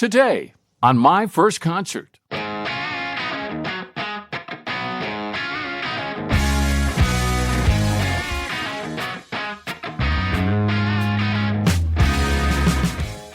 today on My First Concert.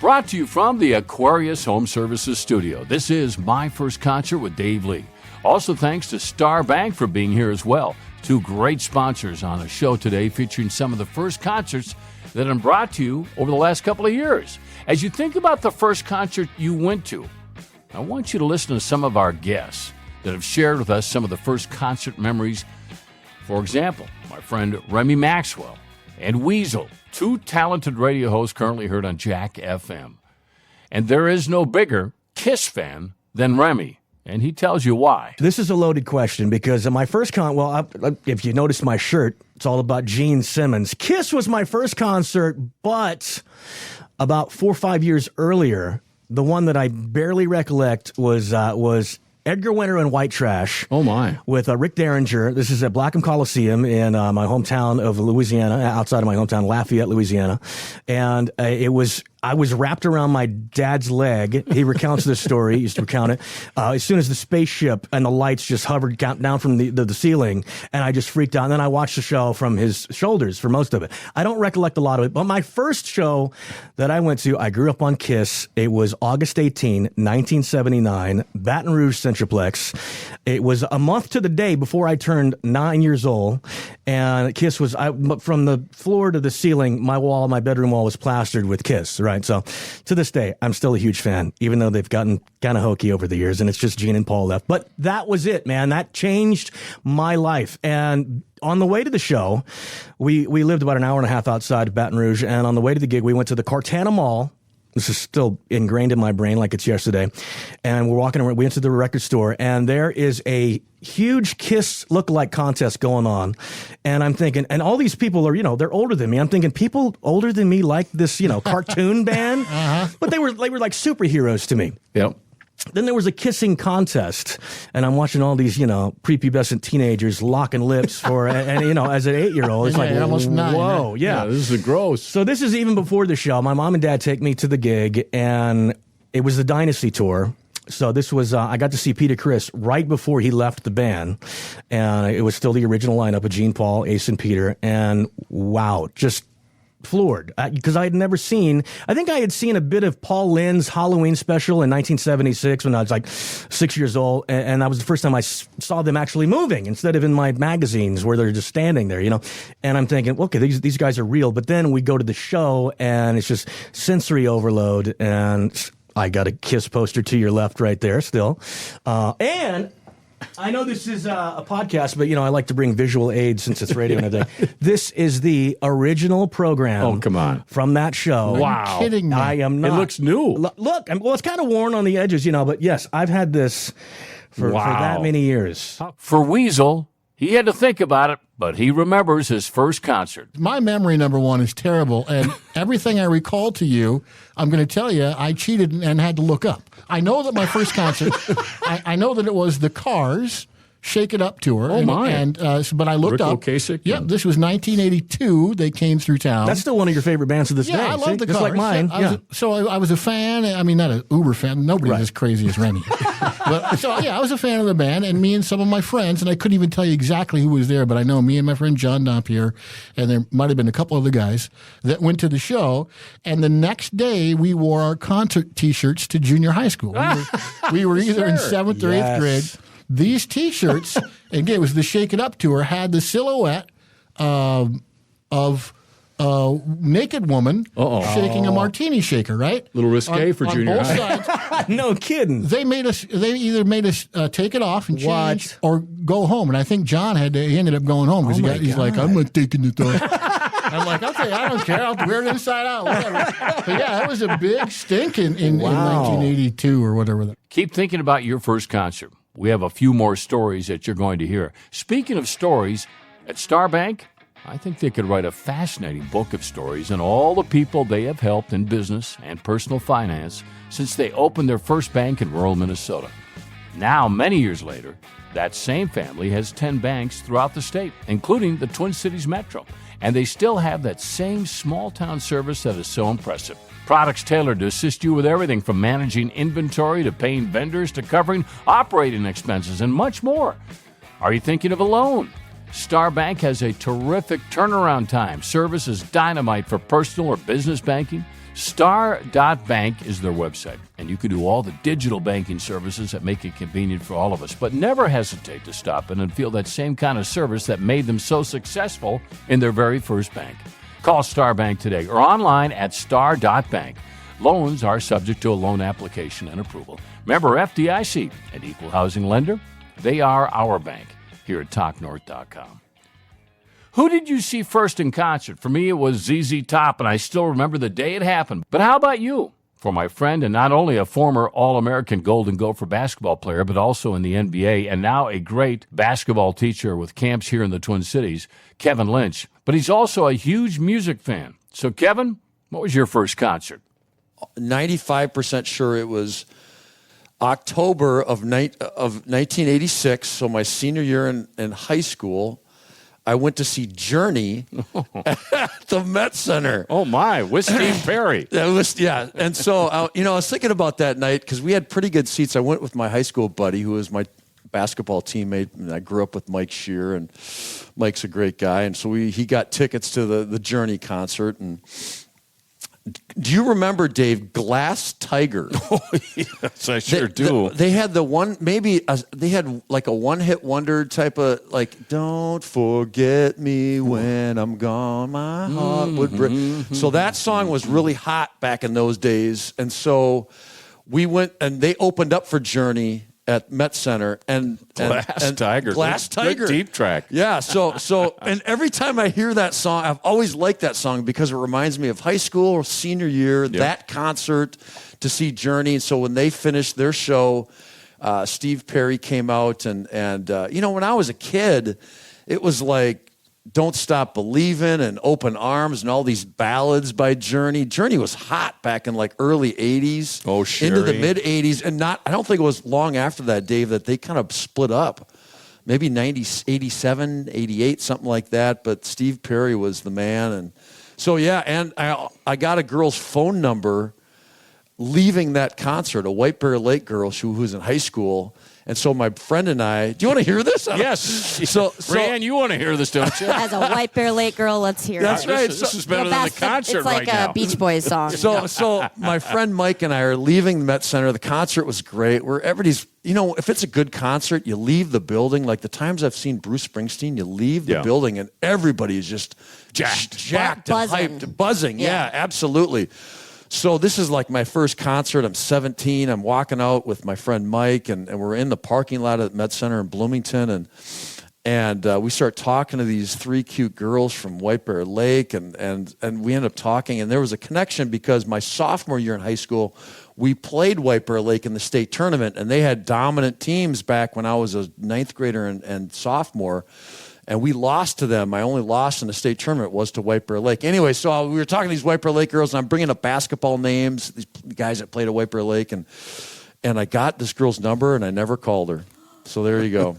Brought to you from the Aquarius Home Services Studio. This is My First Concert with Dave Lee. Also thanks to Star Bank for being here as well. Two great sponsors on the show today featuring some of the first concerts that have been brought to you over the last couple of years. As you think about the first concert you went to, I want you to listen to some of our guests that have shared with us some of the first concert memories. For example, my friend Remy Maxwell and Weasel, two talented radio hosts currently heard on Jack FM. And there is no bigger Kiss fan than Remy, and he tells you why. This is a loaded question because my first if you notice my shirt, it's all about Gene Simmons. Kiss was my first concert, but about 4 or 5 years earlier, the one that I barely recollect was Edgar Winter and White Trash. Oh, my. With Rick Derringer. This is at Blackham Coliseum in my hometown of Louisiana, outside of my hometown, Lafayette, Louisiana. And I was wrapped around my dad's leg. He recounts this story. He used to recount it. As soon as the spaceship and the lights just hovered down from the ceiling, and I just freaked out. And then I watched the show from his shoulders for most of it. I don't recollect a lot of it, but my first show that I went to, I grew up on Kiss. It was August 18, 1979, Baton Rouge Centroplex. It was a month to the day before I turned 9 years old, and Kiss was, from the floor to the ceiling, my bedroom wall was plastered with Kiss, right? So to this day, I'm still a huge fan, even though they've gotten kind of hokey over the years, and it's just Gene and Paul left. But that was it, man. That changed my life. And on the way to the show, we lived about an hour and a half outside of Baton Rouge, and on the way to the gig, we went to the Cartana Mall. This is still ingrained in my brain like it's yesterday. And we're walking around. We went to the record store, and there is a huge Kiss lookalike contest going on. And I'm thinking, and all these people are, they're older than me. I'm thinking people older than me like this, cartoon band. But they were like superheroes to me. Yep. Then there was a kissing contest, and I'm watching all these, prepubescent teenagers locking lips and as an 8-year-old, it's like, almost 9. Whoa, yeah. This is gross. So this is even before the show. My mom and dad take me to the gig, and it was the Dynasty tour. So this was, I got to see Peter Criss right before he left the band, and it was still the original lineup of Gene, Paul, Ace, and Peter, and wow, just floored, because I had never seen, I think I had seen a bit of Paul Lynn's Halloween special in 1976 when I was like 6 years old, and that was the first time I saw them actually moving instead of in my magazines where they're just standing there, and I'm thinking, okay, these guys are real. But then we go to the show, and it's just sensory overload, and I got a Kiss poster to your left right there still, and I know this is a podcast, but, I like to bring visual aids since it's radio and everything. This is the original program. Oh, come on. From that show. Wow. Are you kidding me? I am not. It looks new. Look, it's kind of worn on the edges, but yes, I've had this for that many years. For Weasel, he had to think about it, but he remembers his first concert. My memory, number one, is terrible, and everything I recall to you, I'm going to tell you, I cheated and had to look up. I know that my first concert, I know that it was the Cars' Shake It Up tour. Oh, my. But I looked Rick up. Ocasek? Yep, this was 1982. They came through town. That's still one of your favorite bands to this day. I love the Just Cars. like mine. I was a fan. I mean, not an uber fan. Nobody's as crazy as Remy. I was a fan of the band, and me and some of my friends, and I couldn't even tell you exactly who was there, but I know me and my friend John Dompier, and there might have been a couple other guys that went to the show, and the next day we wore our concert T-shirts to junior high school. We were either in 7th or 8th grade. These T-shirts, again, it was the Shake It Up tour, had the silhouette of naked woman shaking a martini shaker, right? A little risque for junior both high. sides. No kidding. They either made us take it off and change or go home. And I think John he ended up going home because he's like, I'm not taking it off. I'm like, okay, I don't care. I'll wear it inside out, whatever. But yeah, it was a big stink in 1982 or whatever. Keep thinking about your first concert. We have a few more stories that you're going to hear. Speaking of stories, at Starbank, I think they could write a fascinating book of stories on all the people they have helped in business and personal finance since they opened their first bank in rural Minnesota. Now, many years later, that same family has 10 banks throughout the state, including the Twin Cities Metro. and they still have that same small-town service that is so impressive. Products tailored to assist you with everything from managing inventory to paying vendors to covering operating expenses and much more. Are you thinking of a loan? Star Bank has a terrific turnaround time. Service is dynamite for personal or business banking. Star.bank is their website, and you can do all the digital banking services that make it convenient for all of us. But never hesitate to stop in and feel that same kind of service that made them so successful in their very first bank. Call Star Bank today or online at star.bank. Loans are subject to a loan application and approval. Member FDIC, an equal housing lender. They are our bank here at TalkNorth.com. Who did you see first in concert? For me, it was ZZ Top, and I still remember the day it happened. But how about you? For my friend, and not only a former All-American Golden Gopher basketball player, but also in the NBA, and now a great basketball teacher with camps here in the Twin Cities, Kevin Lynch. But he's also a huge music fan. So, Kevin, what was your first concert? 95% sure it was October of 1986, so my senior year in high school. I went to see Journey at the Met Center. Oh, my, with Steve Perry. Yeah. And so, I was thinking about that night because we had pretty good seats. I went with my high school buddy who was my basketball teammate, and I grew up with Mike Shear, and Mike's a great guy. And so he got tickets to the Journey concert. And do you remember, Dave, Glass Tiger? Oh, yes, I sure do. They had they had like a one-hit wonder type of, like, don't forget me when I'm gone, my heart would break. So that song was really hot back in those days. And so we went, and they opened up for Journey at Met Center, and Tiger. Glass Tiger. Good deep track. Yeah, so and every time I hear that song, I've always liked that song because it reminds me of high school or senior year, that concert to see Journey. And so when they finished their show, Steve Perry came out, and when I was a kid, it was like Don't Stop Believin' and Open Arms and all these ballads by Journey. Journey was hot back in like early 80s. Oh, Sherry. Into the mid 80s. And I don't think it was long after that, Dave, that they kind of split up. Maybe 87, 88, something like that. But Steve Perry was the man. And so, yeah, and I got a girl's phone number leaving that concert, a White Bear Lake girl who was in high school. And so my friend and I, do you want to hear this? Yes. So Rand, you want to hear this, don't you? As a White Bear Lake girl, let's hear That's it. right. This is better than the concert It's like right now. a Beach Boys song. So my friend Mike and I are leaving the Met Center. The concert was great. Everybody's, if it's a good concert, you leave the building. Like the times I've seen Bruce Springsteen, you leave the building and everybody is just jacked and hyped, buzzing. Yeah, absolutely. So this is like my first concert. I'm 17. I'm walking out with my friend Mike, and we're in the parking lot at Met Center in Bloomington, and we start talking to these three cute girls from White Bear Lake, and we end up talking, and there was a connection because my sophomore year in high school, we played White Bear Lake in the state tournament, and they had dominant teams back when I was a ninth grader and sophomore. And we lost to them. My only loss in the state tournament was to White Bear Lake. Anyway, so we were talking to these White Bear Lake girls, and I'm bringing up basketball names, these guys that played at White Bear Lake, and I got this girl's number, and I never called her. So there you go.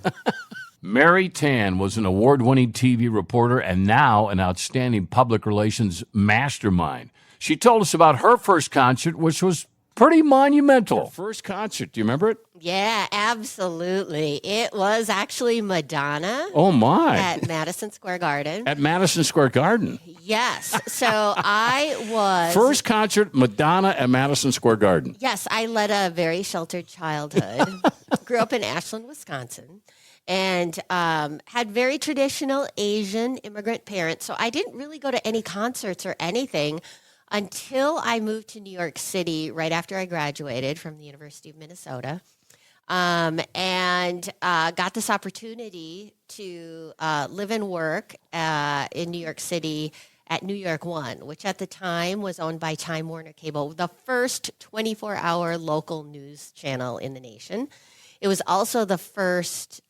Mary Tan was an award-winning TV reporter and now an outstanding public relations mastermind. She told us about her first concert, which was pretty monumental. Her first concert, do you remember it? Yeah, absolutely. It was actually Madonna. Oh, my. At Madison Square Garden. At Madison Square Garden? Yes. So I was... First concert, Madonna at Madison Square Garden. Yes, I led a very sheltered childhood. Grew up in Ashland, Wisconsin. And had very traditional Asian immigrant parents. So I didn't really go to any concerts or anything until I moved to New York City right after I graduated from the University of Minnesota, and got this opportunity to live and work in New York City at New York One, which at the time was owned by Time Warner Cable, the first 24-hour local news channel in the nation. It was also the first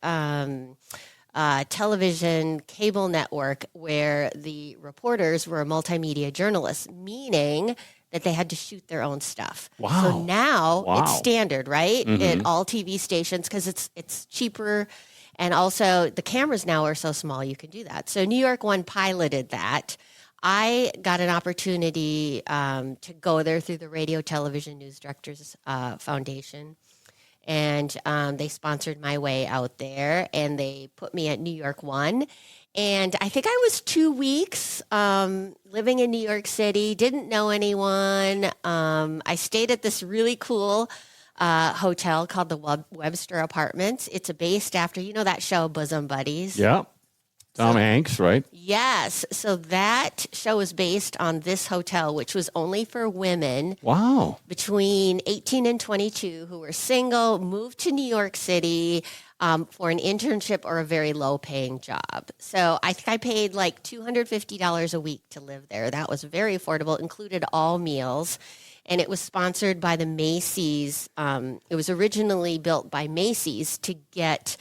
television cable network where the reporters were multimedia journalists, meaning that they had to shoot their own stuff. Wow. So now it's standard, right? In all TV stations because it's cheaper And also, the cameras now are so small you can do that. So New York One piloted that. I got an opportunity to go there through the Radio Television News Directors Foundation. And they sponsored my way out there, and they put me at New York One. And I think I was 2 weeks living in New York City, didn't know anyone. I stayed at this really cool hotel called the Webster Apartments. It's based after, that show, Bosom Buddies. Yeah. Tom Hanks, right? Yes. So that show is based on this hotel, which was only for women. Wow. Between 18 and 22 who were single, moved to New York City for an internship or a very low-paying job. So I think I paid like $250 a week to live there. That was very affordable, included all meals. And it was sponsored by the Macy's. It was originally built by Macy's to get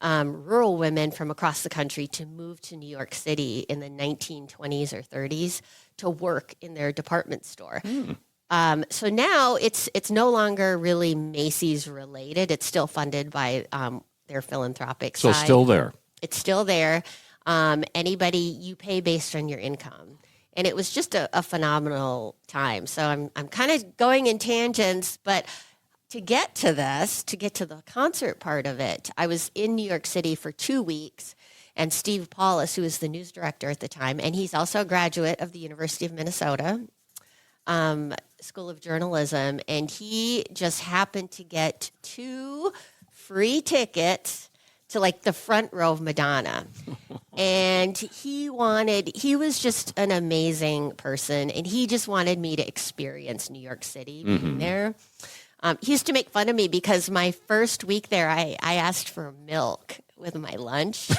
rural women from across the country to move to New York City in the 1920s or 30s to work in their department store. So now it's no longer really Macy's related. It's still funded by their philanthropic So side. still there. It's still there. Anybody, you pay based on your income. And it was just a phenomenal time. So I'm kind of going in tangents, but to get to the concert part of it, I was in New York City for 2 weeks, and Steve Paulus, who was the news director at the time, and he's also a graduate of the University of Minnesota School of Journalism, and he just happened to get 2 free tickets to like the front row of Madonna. And he was just an amazing person, and he just wanted me to experience New York City being there. He used to make fun of me because my first week there, I asked for milk with my lunch.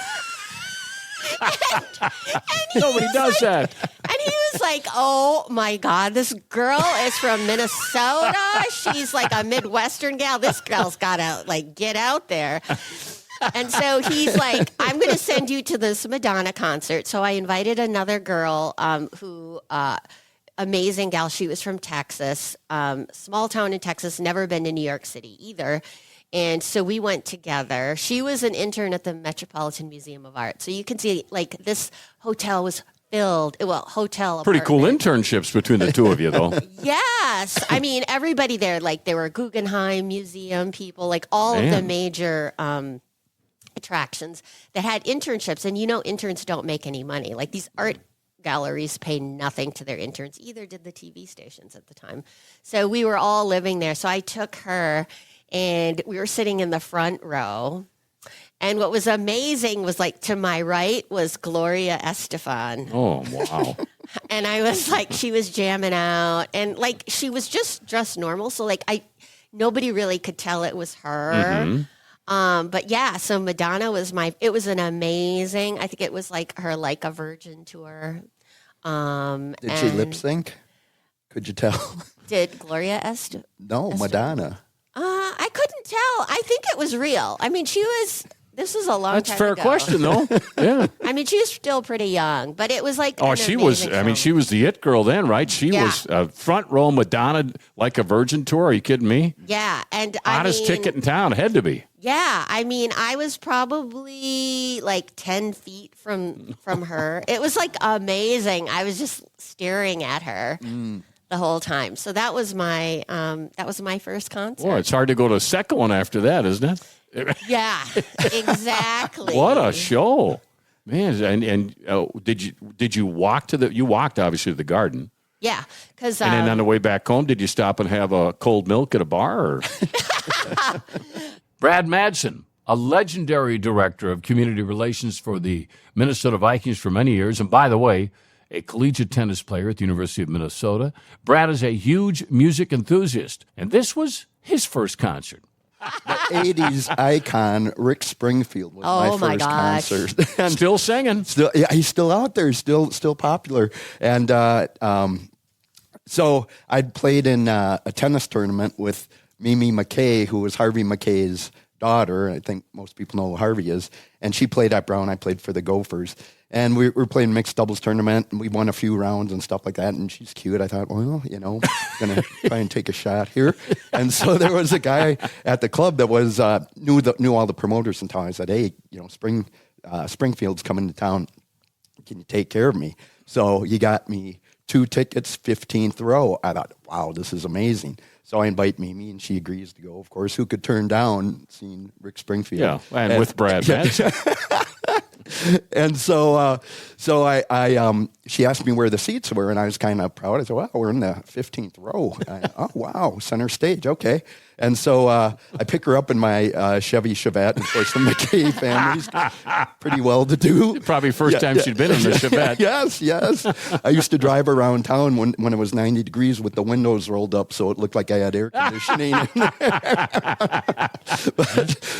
Nobody does that. And he was like, oh my God, this girl is from Minnesota. She's like a Midwestern gal. This girl's got to get out there. And so he's like, I'm going to send you to this Madonna concert. So I invited another girl who amazing gal. She was from Texas, small town in Texas, never been to New York City either. And so we went together. She was an intern at the Metropolitan Museum of Art. So you can see this hotel was filled. Hotel Pretty apartment. cool internships between the two of you, though. Yes. I mean, everybody there, there were Guggenheim Museum people, all of the major attractions that had internships. And interns don't make any money. These art galleries pay nothing to their interns. Either did the TV stations at the time. So we were all living there. So I took her, and we were sitting in the front row. And what was amazing was to my right was Gloria Estefan. Oh, wow. And I was she was jamming out, and she was just dressed normal. So nobody really could tell it was her. Mm-hmm. But yeah, so Madonna was it was an amazing, I think it was her Like a Virgin tour. Did she lip sync? Could you tell? Did Gloria No, Madonna. I couldn't tell. I think it was real. I mean, this was a long That's time a fair ago. question, though. Yeah. I mean, she was still pretty young, but it was She was the it girl then, right? She was front row Madonna, Like a Virgin tour. Are you kidding me? Yeah. And Hottest ticket in town. Had to be. Yeah. I mean, I was probably 10 feet from her. It was amazing. I was just staring at her the whole time. So that was my first concert. Boy, it's hard to go to a second one after that, isn't it? Yeah, exactly. What a show, man! And did you walk you walked obviously to the Garden? Yeah, because and then on the way back home, did you stop and have a cold milk at a bar? Or? Brad Madson, a legendary director of community relations for the Minnesota Vikings for many years, and by the way, a collegiate tennis player at the University of Minnesota. Brad is a huge music enthusiast, and this was his first concert. The 80s icon Rick Springfield was my first concert. And Still singing. he's still out there, still popular. And so I'd played in a tennis tournament with Mimi McKay, who was Harvey McKay's daughter. I think most people know who Harvey is. And she played at Brown. I played for the Gophers. And we were playing mixed doubles tournament, and we won a few rounds and stuff like that. And she's cute. I thought, well, going to try and take a shot here. And so there was a guy at the club that was knew all the promoters in town. I said, hey, Springfield's coming to town. Can you take care of me? So he got me 2 tickets, 15th row. I thought, wow, this is amazing. So I invite Mimi, and she agrees to go. Of course, who could turn down seeing Rick Springfield? Yeah, and with Brad Madson. And so she asked me where the seats were, and I was kind of proud. I said, well, we're in the 15th row. Oh, wow, center stage, okay. And so I pick her up in my Chevy Chevette. And of course, the McKay family's pretty well-to-do. Probably first time she'd been in the Chevette. Yes. I used to drive around town when it was 90 degrees with the windows rolled up, so it looked like I had air conditioning.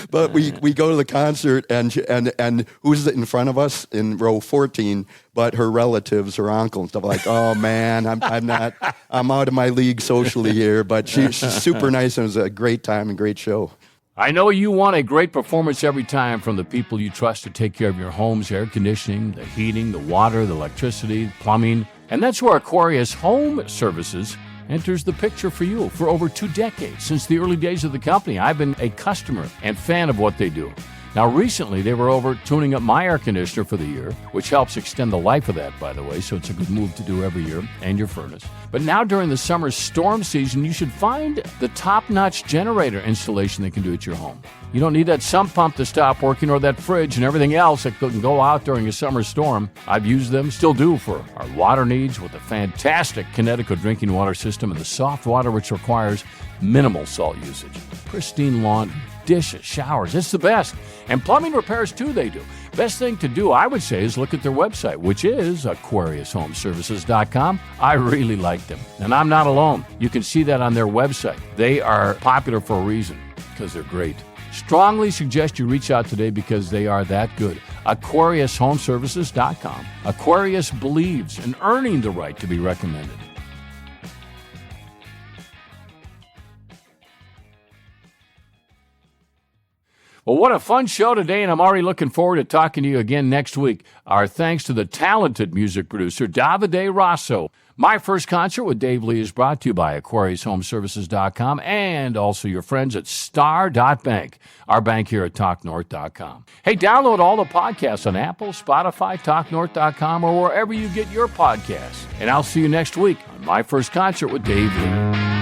but we go to the concert, and who's in front of us in row 14? But her relatives, her uncle and stuff, like, oh man, I'm out of my league socially here. But she's super nice, and it was a great time and great show. I know you want a great performance every time from the people you trust to take care of your home's air conditioning, the heating, the water, the electricity, plumbing. And that's where Aquarius Home Services enters the picture for you. For over 2 decades, since the early days of the company, I've been a customer and fan of what they do. Now, recently, they were over tuning up my air conditioner for the year, which helps extend the life of that, by the way, so it's a good move to do every year, and your furnace. But now, during the summer storm season, you should find the top-notch generator installation they can do at your home. You don't need that sump pump to stop working or that fridge and everything else that can go out during a summer storm. I've used them, still do, for our water needs with a fantastic Connecticut drinking water system and the soft water which requires minimal salt usage. Pristine laundry, dishes, showers, it's the best. And plumbing repairs, too, they do. Best thing to do, I would say, is look at their website, which is AquariusHomeservices.com. I really like them. And I'm not alone. You can see that on their website. They are popular for a reason, because they're great. Strongly suggest you reach out today because they are that good. AquariusHomeservices.com. Aquarius believes in earning the right to be recommended. Well, what a fun show today, and I'm already looking forward to talking to you again next week. Our thanks to the talented music producer, Davide Rosso. My First Concert with Dave Lee is brought to you by AquariusHomeservices.com and also your friends at Star.Bank, our bank here at TalkNorth.com. Hey, download all the podcasts on Apple, Spotify, TalkNorth.com, or wherever you get your podcasts. And I'll see you next week on My First Concert with Dave Lee.